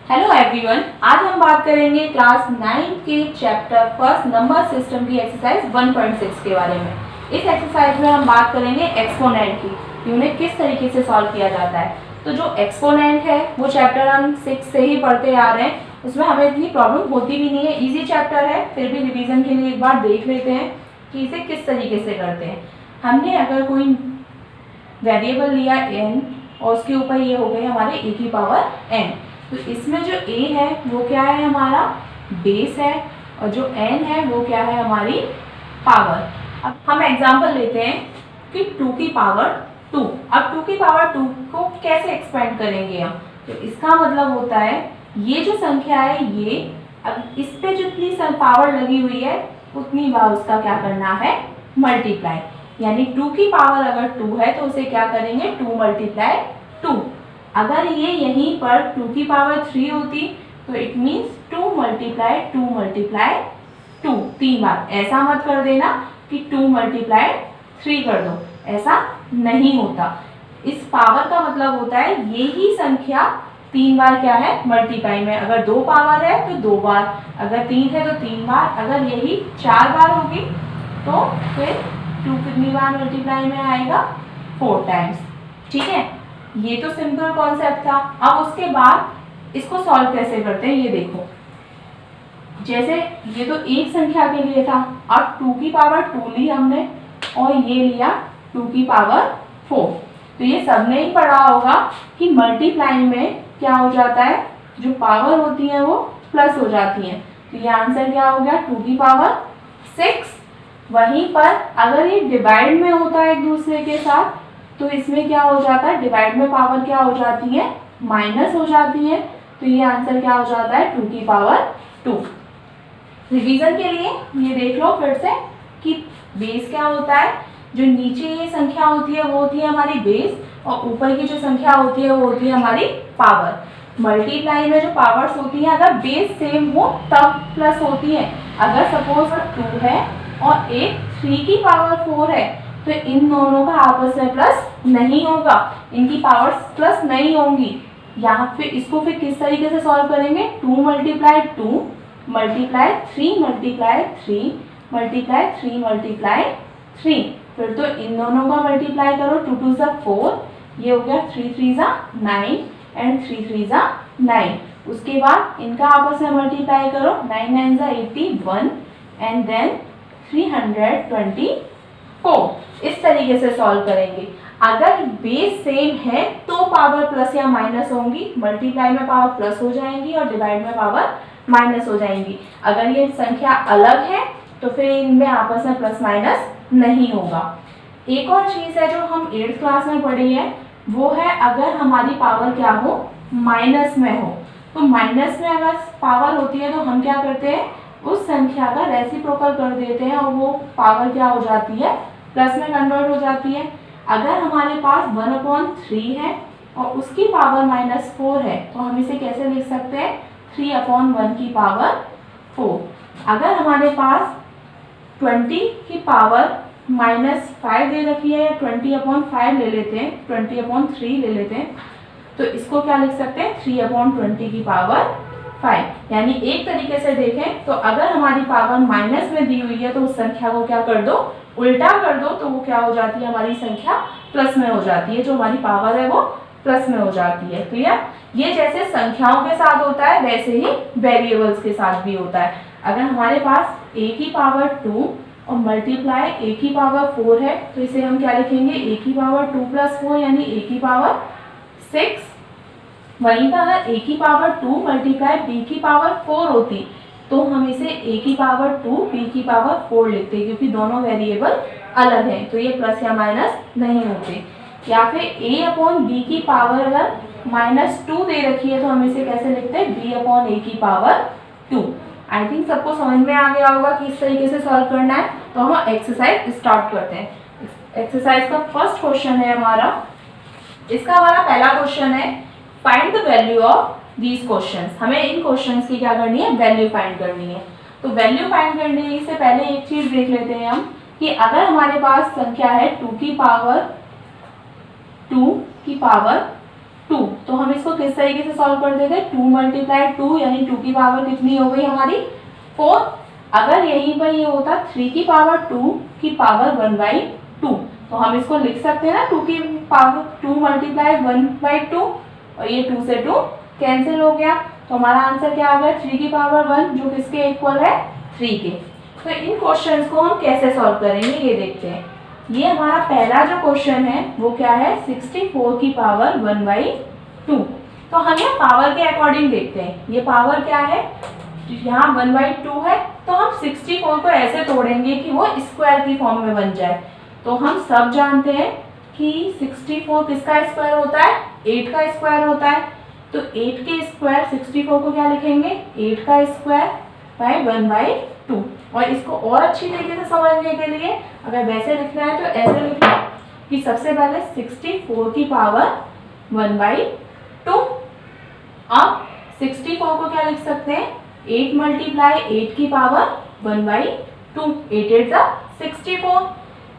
Hello everyone, आज हम बात करेंगे क्लास 9 के चैप्टर फर्स्ट नंबर सिस्टम की एक्सरसाइज 1.6 के बारे में। इस एक्सरसाइज में हम बात करेंगे एक्सपोनेंट की, उन्हें किस तरीके से सॉल्व किया जाता है। तो जो एक्सपोनेंट है वो चैप्टर हम 6 से ही पढ़ते आ रहे हैं, उसमें हमें इतनी प्रॉब्लम होती भी नहीं है, इजी चैप्टर है। फिर भी रिविजन के लिए एक बार देख लेते हैं कि इसे किस तरीके से करते हैं। हमने अगर कोई वेरिएबल लिया n और उसके ऊपर ये हो गए हमारे e की पावर n, तो इसमें जो a है वो क्या है, हमारा बेस है, और जो n है वो क्या है, हमारी पावर। अब हम एग्जांपल लेते हैं कि 2 की पावर 2। अब 2 की पावर 2 को कैसे एक्सपेंड करेंगे हम, तो इसका मतलब होता है ये जो संख्या है ये, अब इस पे जितनी पावर लगी हुई है उतनी बार उसका क्या करना है, मल्टीप्लाई। यानी 2 की पावर अगर 2 है तो उसे क्या करेंगे, 2 मल्टीप्लाई 2। अगर ये यहीं पर 2 की पावर 3 होती तो इट मीन्स 2 मल्टीप्लाई 2 मल्टीप्लाई 2, 3 बार। ऐसा मत कर देना कि 2 मल्टीप्लाई 3 कर दो, ऐसा नहीं होता। इस पावर का मतलब होता है ये ही संख्या 3 बार क्या है, मल्टीप्लाई में। अगर 2 पावर है तो 2 बार, अगर 3 है तो 3 बार, अगर यही 4 बार होगी तो फिर 2 कितनी बार मल्टीप्लाई में आएगा, 4 टाइम्स। ठीक है, ये तो सिंपल कॉन्सेप्ट था। अब उसके बाद इसको सॉल्व कैसे करते हैं ये देखो। जैसे ये तो एक संख्या के लिए था, अब 2 की पावर 2 ली हमने और ये लिया 2 की पावर 4। तो ये सबने ही पढ़ा होगा कि मल्टीप्लाई में क्या हो जाता है, जो पावर होती है वो प्लस हो जाती है। तो ये आंसर क्या हो गया, 2 की पावर 6। वहीं पर अगर ये डिवाइड में होता है एक दूसरे के साथ तो इसमें क्या हो जाता है, डिवाइड में पावर क्या हो जाती है, माइनस हो जाती है। तो ये आंसर क्या हो जाता है, 2 की पावर 2। रिवीजन के लिए ये देख लो फिर से कि बेस क्या होता है, जो नीचे ये संख्या होती है वो होती है हमारी बेस, और ऊपर की जो संख्या होती है वो होती है हमारी पावर। मल्टीप्लाई में जो पावर्स होती हैं अगर बेस सेम हो तब प्लस होती है। अगर सपोज 2 है और एक 3 की पावर 4 है तो इन दोनों का आपस में प्लस नहीं होगा, इनकी पावर्स प्लस नहीं होंगी। यहाँ पे इसको फिर किस तरीके से सॉल्व करेंगे, 2 multiply 2 multiply 3 multiply 3 multiply 3 multiply 3। फिर तो इन दोनों का मल्टीप्लाई करो, 2 2 ज़ा 4, ये हो गया 3 3 ज़ा 9 एंड 3 3 ज़ा 9। उसके बाद इनका आपस में मल्टीप्लाई करो, 9 9 ज़ा 81 एंड देन 324। इस तरीके से सॉल्व करेंगे। अगर बेस सेम है तो पावर प्लस या माइनस होंगी, मल्टीप्लाई में पावर प्लस हो जाएंगी और डिवाइड में पावर माइनस हो जाएंगी। अगर ये संख्या अलग है तो फिर इनमें आपस में प्लस माइनस नहीं होगा। एक और चीज़ है जो हम 8th क्लास में पढ़ी है, वो है अगर हमारी पावर क्या हो, माइनस में हो। तो माइनस में अगर पावर होती है तो हम क्या करते हैं, उस संख्या का रेसिप्रोकल कर देते हैं और वो पावर क्या हो जाती है, प्लस में कन्वर्ट हो जाती है। अगर हमारे पास 1/3 है और उसकी पावर -4 है तो हम इसे कैसे लिख सकते हैं, 3/1 की पावर 4। अगर हमारे पास 20 की पावर -5 दे रखी है, या 20/5 ले लेते हैं, 20/3 ले लेते हैं, तो इसको क्या लिख सकते हैं, 3/20 की पावर 5। यानी एक तरीके से देखें तो अगर हमारी पावर माइनस में दी हुई है तो उस संख्या को क्या कर दो, उल्टा कर दो, तो वो क्या हो जाती है, हमारी संख्या प्लस में हो जाती है, जो हमारी पावर है वो प्लस में हो जाती है। क्लियर? ये जैसे संख्याओं के साथ होता है वैसे ही वेरिएबल्स के साथ भी होता है। अगर हमारे पास a की पावर 2 और मल्टीप्लाई a की पावर 4 है तो इसे हम क्या लिखेंगे, a की पावर 2 + 4 यानी a की पावर 6। वहीं पर अगर a की पावर 2 मल्टीप्लाई b की पावर 4 होती तो हम इसे a की पावर 2 b की पावर 4 लिखते, क्योंकि दोनों वेरिएबल अलग हैं तो ये प्लस या माइनस नहीं होते। या फिर a/b की पावर अगर -2 दे रखी है तो हम इसे कैसे लिखते हैं, b/a की पावर 2। आई थिंक सबको समझ में आ गया होगा कि इस तरीके से सॉल्व करना है। तो हम एक्सरसाइज स्टार्ट करते हैं। एक्सरसाइज का फर्स्ट क्वेश्चन है हमारा, इसका हमारा पहला क्वेश्चन है, find the value of these questions. हमें इन क्वेश्चंस की क्या करनी है, वैल्यू फाइंड करनी है। तो वैल्यू फाइंड करने से पहले एक चीज देख लेते हैं हम कि अगर हमारे पास संख्या है 2 की पावर 2। तो हम इसको किस तरीके से सॉल्व कर देते हैं, 2 मल्टीप्लाई 2 यानी 2 की पावर कितनी हो गई हमारी 4। अगर यहीं पर ये होता 3 की पावर 2 की पावर 1/2, तो हम इसको लिख सकते हैं ना 2 की पावर 2 मल्टीप्लाई 1/2, और ये 2 से 2 कैंसिल हो गया। तो हमारा आंसर क्या आ गया 3 की पावर 1, जो किसके इक्वल है 3 के। तो इन क्वेश्चंस को हम कैसे सॉल्व करेंगे ये देखते हैं। ये हमारा पहला जो क्वेश्चन है वो क्या है 64 की पावर 1/2। तो हम यहाँ पावर के अकॉर्डिंग देखते हैं, ये पावर क्या है, यहाँ 1/2 है, तो हम 64 को ऐसे तोड़ेंगे कि वो स्क्वायर की फॉर्म में बन जाए। तो हम सब जानते हैं कि 64 किसका स्क्वायर होता है, 8 का स्क्वायर होता है। तो 8 के स्क्वायर 64 को क्या लिखेंगे 8 का स्क्वायर बाय 1/2। और इसको और अच्छी तरीके से समझने के लिए अगर वैसे लिखना है तो ऐसे लिखना कि सबसे पहले 64 की पावर 1/2। अब 64 को क्या लिख सकते हैं 8 मल्टीप्लाई 8 की पावर 1/2, 8 8 जा 64।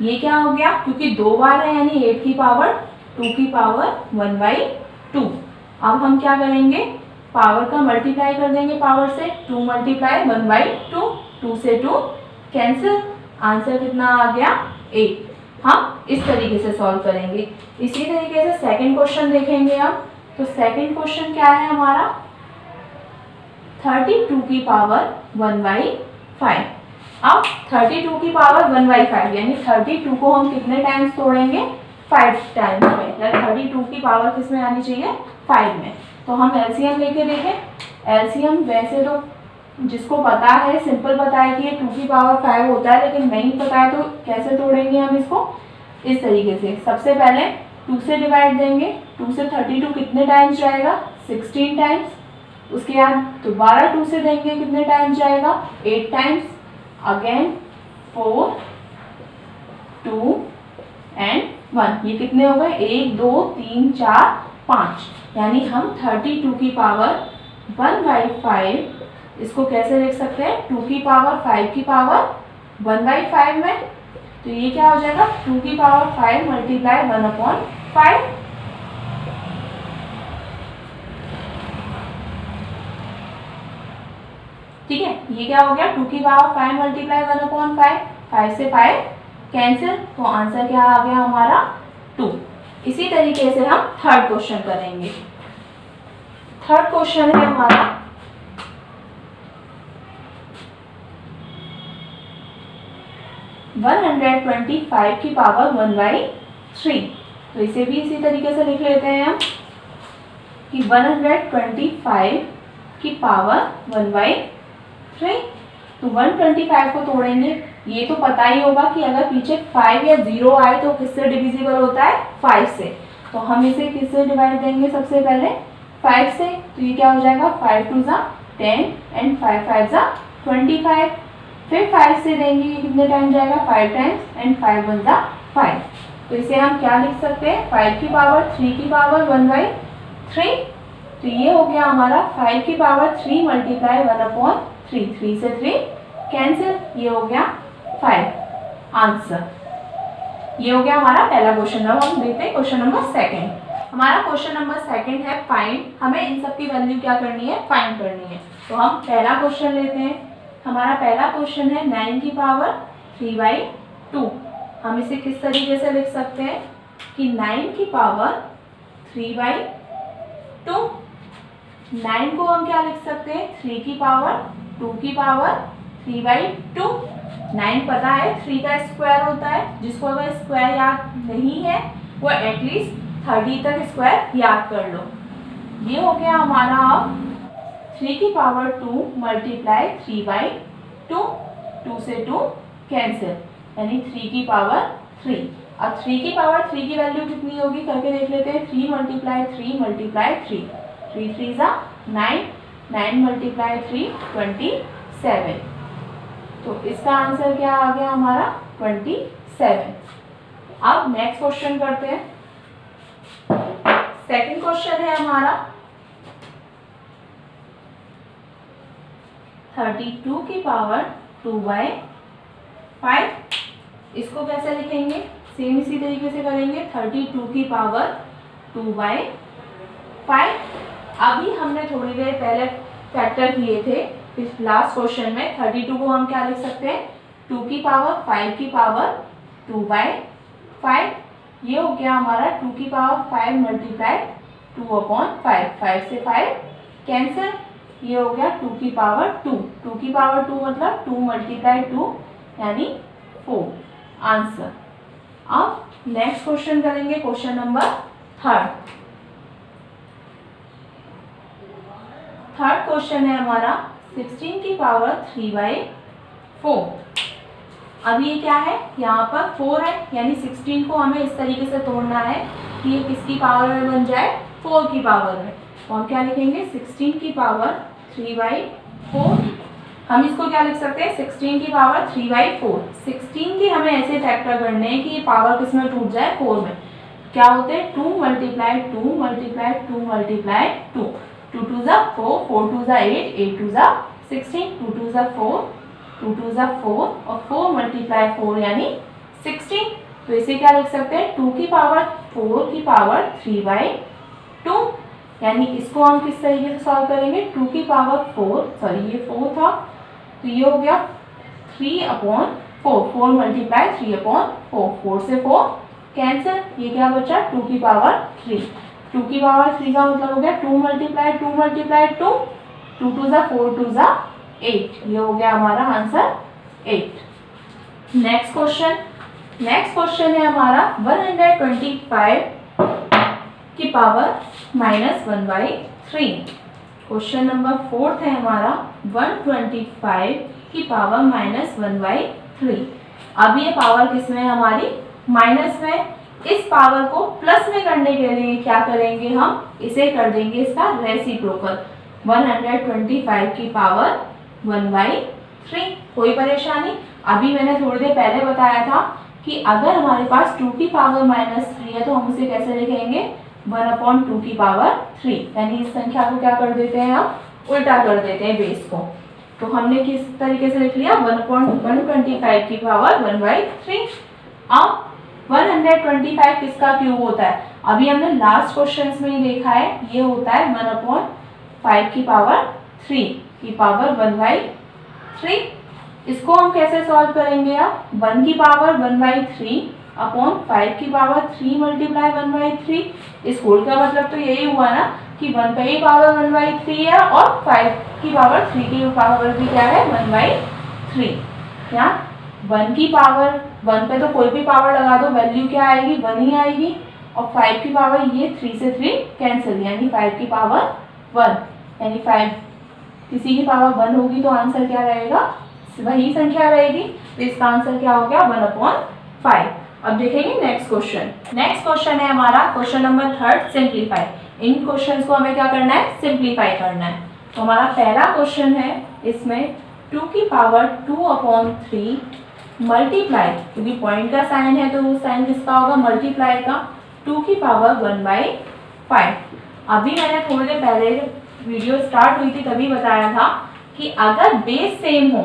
ये क्या हो गया, क्योंकि 2 बार है यानी 8 की पावर 2 की पावर 1/2। अब हम क्या करेंगे पावर का मल्टीप्लाई कर देंगे पावर से, 2 मल्टीप्लाई 1/2, 2 से 2 कैंसिल, आंसर कितना आ गया 8। हम इस तरीके से सॉल्व करेंगे। इसी तरीके से सेकंड क्वेश्चन देखेंगे हम। तो सेकंड क्वेश्चन क्या है हमारा 32 की पावर 1/5। अब 32 की पावर 1/5 यानी 32 को हम कितने टाइम्स तोड़ेंगे 5 टाइम्स में, यानी 32 की पावर किस में आनी चाहिए 5 में। तो हम एलसीएम लेके देखें। एलसीएम वैसे तो जिसको पता है सिंपल पता है कि ये 2 की पावर 5 होता है, लेकिन नहीं पता है तो कैसे तोड़ेंगे हम इसको इस तरीके से। सबसे पहले 2 से डिवाइड देंगे, 2 से 32 कितने टाइम्स जाएगा 16 टाइम्स। उसके बाद दोबारा 2 से देंगे कितने टाइम्स जाएगा 8 टाइम्स, अगेन 4 2 एंड 1। ये कितने हो गए 1 2 3 4 5, यानी हम 32 की पावर 1/5 इसको कैसे लिख सकते हैं 2 की पावर 5 की पावर 1/5 में। तो ये क्या हो जाएगा 2 की पावर 5 मल्टीप्लाई 1/5। ठीक है, ये क्या हो गया 2 की पावर 5 मल्टीप्लाई 1/5, 5 से 5 कैंसिल, तो आंसर क्या आ गया हमारा 2। इसी तरीके से हम थर्ड क्वेश्चन करेंगे। थर्ड क्वेश्चन है हमारा 125 की पावर 1/3। तो इसे भी इसी तरीके से लिख लेते हैं हम कि 125 की पावर 1/3। तो 125 को तोड़ेंगे, ये तो पता ही होगा कि अगर पीछे 5 या 0 आए तो किससे डिविजिबल होता है 5 से। तो हम इसे किससे डिवाइड देंगे सबसे पहले 5 से। तो ये क्या हो जाएगा 5 2 जा 10 एंड 5 5 जा 25। फिर 5 से देंगे ये कितने टाइम जाएगा 5 टाइम्स एंड 5 1 जा 5। तो इसे हम क्या लिख सकते हैं 5 की पावर 3 की पावर 1/3। तो ये हो गया हमारा 5 की पावर 3 मल्टीप्लाई 1/3, 3 से 3 कैंसिल, ये हो गया 5 आंसर। ये हो गया हमारा पहला क्वेश्चन। अब हम देखते हैं क्वेश्चन नंबर सेकंड। हमारा क्वेश्चन नंबर सेकंड है फाइंड, हमें इन सब की वैल्यू क्या करनी है फाइंड करनी है। तो हम पहला क्वेश्चन लेते हैं। हमारा पहला क्वेश्चन है 9 की पावर 3/2। हम इसे किस तरीके से लिख सकते हैं कि 9 की पावर 3/2। 9 को हम क्या लिख सकते हैं 3 की पावर 2 की पावर 3/2। 9 पता है 3 का स्क्वायर होता है, जिसको अगर स्क्वायर याद नहीं है वो एटलीस्ट 30 तक स्क्वायर याद कर लो। ये हो गया हमारा अब 3 की पावर 2 मल्टीप्लाई 3/2, 2 से 2 कैंसिल, यानी 3 की पावर 3। अब 3 की पावर 3 की वैल्यू कितनी होगी करके देख लेते हैं। 3 मल्टीप्लाई 3 मल्टीप्लाई 3, 3 3 जा 9, 9 मल्टीप्लाई 3 27। तो इसका आंसर क्या आ गया हमारा 27। अब नेक्स्ट क्वेश्चन करते हैं। सेकंड क्वेश्चन है हमारा 32 की पावर 2/5। इसको कैसे लिखेंगे सेम इसी तरीके से करेंगे। 32 की पावर 2/5 5। अभी हमने थोड़ी देर पहले फैक्टर किए थे इस लास्ट क्वेश्चन में। 32 को हम क्या लिख सकते हैं, 2 की पावर 5 की पावर 2/5। ये हो गया हमारा 2 की पावर 5 मल्टीप्लाई 2/5। 5 से 5 कैंसिल, ये हो गया 2 की पावर 2। 2 की पावर 2 मतलब 2 मल्टीप्लाई 2 यानी 4 आंसर। अब नेक्स्ट क्वेश्चन करेंगे, क्वेश्चन नंबर थर्ड क्वेश्चन है हमारा 16 की पावर 3/4। अब ये क्या है, यहाँ पर 4 है, यानी 16 को हमें इस तरीके से तोड़ना है कि ये किसकी पावर में बन जाए, 4 की पावर में। तो हम क्या लिखेंगे, 16 की पावर 3/4। हम इसको क्या लिख सकते हैं, 16 की पावर 3/4। 16 की हमें ऐसे फैक्टर करने हैं कि ये पावर किस में टूट जाए, 4 में। क्या होते हैं, 2 मल्टीप्लाई 2 मल्टीप्लाई 2 मल्टीप्लाई 2। 2 2 ज़ा 4, 4 2 ज़ा 8, 8 2 ज़ा 16, 2 2 ज़ा 4, 2 2 ज़ा 4 और 4 मल्टीप्लाई 4 यानी 16। तो इसे क्या लिख सकते हैं, 2 की पावर 4 की पावर 3/2। यानी इसको हम किस तरीके से सॉल्व करेंगे, 2 की पावर 4, सॉरी ये 4 था, तो ये हो गया 3/4। 4 मल्टीप्लाई 3/4, 4 से 4 कैंसिल, ये क्या बचा, 2 की पावर 3। 2 की पावर 3 का मतलब हो गया 2 मल्टीप्लाई 2 मल्टीप्लाई 2, 2 2 ज़ा 4, 2 ज़ा 8। ये हो गया हमारा आंसर 8। नेक्स्ट क्वेश्चन है हमारा 125 की पावर -1/3। क्वेश्चन नंबर 4 है हमारा 125 की पावर -1/3। अब ये पावर किस में है हमारी, माइनस में। इस पावर को प्लस में करने के लिए क्या करेंगे, हम इसे कर देंगे इसका रेसिप्रोकल। 125 की पावर 1/3। कोई परेशानी, अभी मैंने थोड़ी देर पहले बताया था कि अगर हमारे पास 2 की पावर -3 है तो हम उसे कैसे लिखेंगे, 1/2 की पावर 3। यानी इस संख्या को क्या कर देते हैं, हम उल्टा कर देते हैं बेस को। तो हमने किस तरीके से लिख लिया, 125 की पावर 1/3। अब 125 किसका क्यूब होता है, अभी हमने लास्ट क्वेश्चन में ही देखा है, ये होता है 1/5 की पावर 3 की पावर 1/3। इसको हम कैसे सॉल्व करेंगे, अब 1 की पावर 1/3 अपॉन 5 की पावर 3 मल्टीप्लाई 1/3। इस होल का मतलब तो यही हुआ ना कि 1 पे ही पावर 1/3 है और 5 की पावर 3 की पावर भी क्या है, 1/3। यहाँ 1 की पावर 1 पे तो कोई भी पावर लगा दो, वैल्यू क्या आएगी, 1 ही आएगी। और 5 की पावर ये 3 से 3 कैंसिल, यानी 5 की पावर 1, यानी 5 किसी की पावर 1 होगी तो आंसर क्या रहेगा, वही संख्या रहेगी। तो इसका आंसर क्या हो गया, 1/5। अब देखेंगे नेक्स्ट क्वेश्चन है हमारा क्वेश्चन नंबर 3 सिंप्लीफाई। इन क्वेश्चंस को हमें क्या करना है, सिंप्लीफाई करना है। तो हमारा पहला क्वेश्चन है, इसमें 2 की पावर 2/3 मल्टीप्लाई, क्योंकि पॉइंट का साइन है तो वो साइन किसका होगा, मल्टीप्लाई का, 2 की पावर 1/5। अभी मैंने थोड़ी देर पहले वीडियो स्टार्ट हुई थी तभी बताया था कि अगर बेस सेम हो,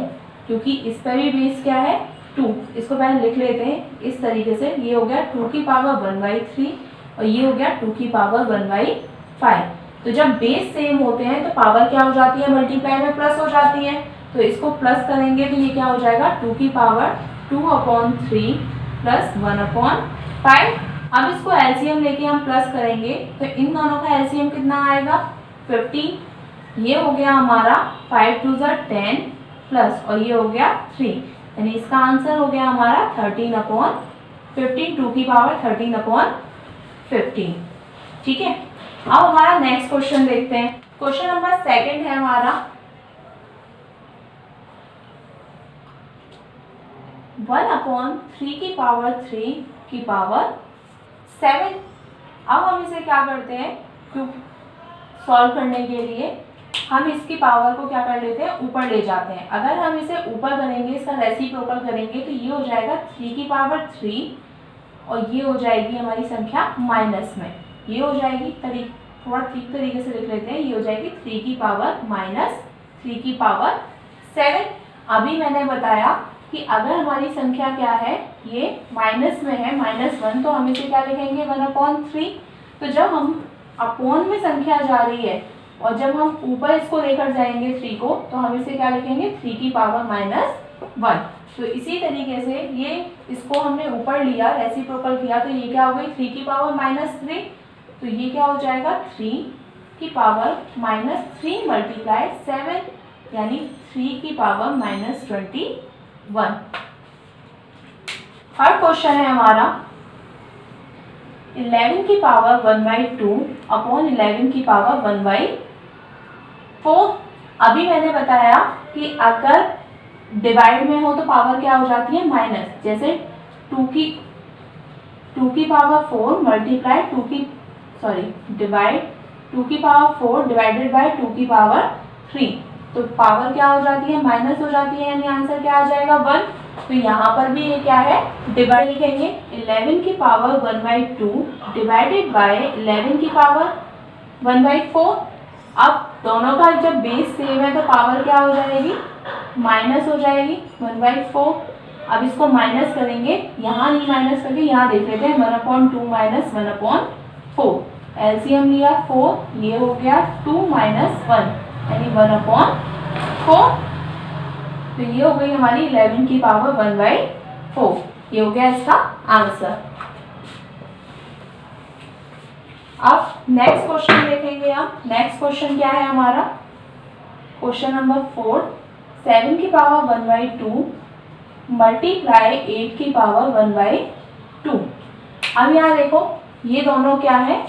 क्योंकि इस पर भी बेस क्या है 2, इसको पहले लिख लेते हैं इस तरीके से। ये हो गया 2 की पावर 1/3 और ये हो गया 2 की पावर 1/5। तो जब बेस सेम होते हैं तो पावर क्या हो जाती है, मल्टीप्लाई में प्लस हो जाती है। तो इसको प्लस करेंगे तो ये क्या हो जाएगा, 2 की पावर 2/3 प्लस 1/5। अब इसको एलसीएम लेके हम प्लस करेंगे तो इन दोनों का एलसीएम कितना आएगा, 50। ये हो गया हमारा 5 2 ज़ा 10 प्लस और ये हो गया 3, यानी इसका आंसर हो गया हमारा 13/15। 2 की पावर 13/15। ठीक है। अब हमारा नेक्स्ट क्वेश्चन देखते हैं। क्वेश्चन नंबर 2 है हमारा 1/3 की पावर 3 की पावर 7। अब हम इसे क्या करते हैं, क्यूब सॉल्व करने के लिए हम इसकी पावर को क्या कर लेते हैं, ऊपर ले जाते हैं। अगर हम इसे ऊपर करेंगे, इसका रेसिप्रोकल करेंगे तो ये हो जाएगा 3 की पावर 3 और ये हो जाएगी हमारी संख्या माइनस में। ये हो जाएगी थोड़ा ठीक तरीके से लिख लेते हैं, ये हो जाएगी 3 की पावर -3 की पावर 7। अभी मैंने बताया कि अगर हमारी संख्या क्या है, ये माइनस में है -1, तो हम इसे क्या लिखेंगे, 1/3। तो जब हम अपॉन में संख्या जा रही है और जब हम ऊपर इसको लेकर जाएंगे 3 को, तो हम इसे क्या लिखेंगे 3 की पावर -1। तो इसी तरीके से ये इसको हमने ऊपर लिया, रेसिप्रोकल किया, तो ये क्या हो गई 3 की पावर -3। तो ये क्या हो जाएगा 3 की पावर -3 मल्टीप्लाई 7 यानी 3 की पावर -21। थर्ड क्वेश्चन है हमारा 11 की पावर 1/2 अपॉन 11 की पावर 1/4। अभी मैंने बताया कि अगर डिवाइड में हो तो पावर क्या हो जाती है माइनस, जैसे 2 की पावर 4 मल्टीप्लाई डिवाइड 2 की पावर 4 डिवाइडेड बाय 2 की पावर 3, तो पावर क्या हो जाती है माइनस हो जाती है, यानी आंसर क्या आ जाएगा 1। तो यहाँ पर भी ये क्या है डिवाइड लिखेंगे 11 की पावर 1/2 डिवाइडेड बाय 11 की पावर 1/4। अब दोनों का जब बेस सेम है तो पावर क्या हो जाएगी माइनस हो जाएगी 1/4। अब इसको माइनस करेंगे, यहाँ नहीं माइनस करके यहाँ देख लेते हैं 1/2 माइनस 1/4। एलसीएम लिया 4, ये हो गया 2 - 1 यानी 1/4। तो ये हो गई हमारी 11 की पावर 1/4। ये हो गया इसका आंसर। अब नेक्स्ट क्वेश्चन देखेंगे हम। नेक्स्ट क्वेश्चन क्या है हमारा, क्वेश्चन नंबर 4 7 की पावर 1/2 मल्टीप्लाई 8 की पावर 1/2। अब यहाँ देखो ये दोनों क्या है,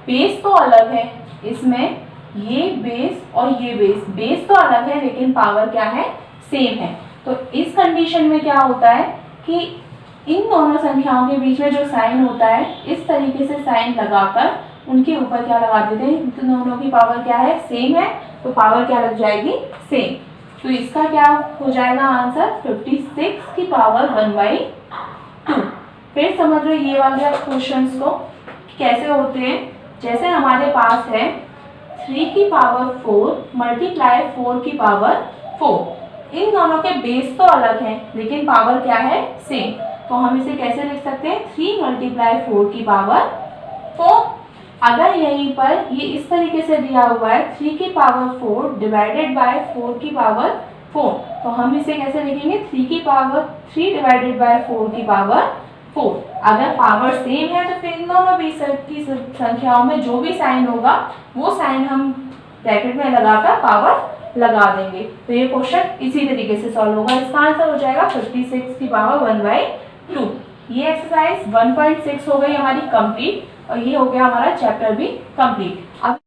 बेस तो अलग है, इसमें ये बेस और ये बेस तो अलग है लेकिन पावर क्या है सेम है। तो इस कंडीशन में क्या होता है कि इन दोनों संख्याओं के बीच में जो साइन होता है इस तरीके से साइन लगाकर उनके ऊपर क्या लगा देते हैं, तो दोनों की पावर क्या है सेम है, तो पावर क्या लग जाएगी सेम। तो इसका क्या हो जाएगा आंसर 56 की पावर 1/2। फिर समझ लो ये वाले क्वेश्चंस को कैसे होते हैं। जैसे हमारे पास है 3 की पावर 4 मल्टीप्लाई 4 की पावर 4। इन दोनों के बेस तो अलग हैं लेकिन पावर क्या है सेम, तो हम इसे कैसे लिख सकते हैं 3 मल्टीप्लाई 4 की पावर 4। अगर यहीं पर ये इस तरीके से दिया हुआ है 3 की पावर 4 डिवाइडेड बाय 4 की पावर 4, तो हम इसे कैसे लिखेंगे 3 की पावर 3 डिवाइडेड बाय 4 की पावर 4। अगर पावर सेम है तो फिर इन दोनों बीच की संख्याओं में जो भी साइन होगा वो साइन हम ब्रैकेट में लगाकर पावर लगा देंगे। तो ये क्वेश्चन इसी तरीके से सॉल्व होगा। इसका आंसर हो जाएगा 56 की पावर 1/2। ये एक्सरसाइज 1.6 हो गई हमारी कंप्लीट और ये हो गया हमारा चैप्टर भी कंप्लीट। अब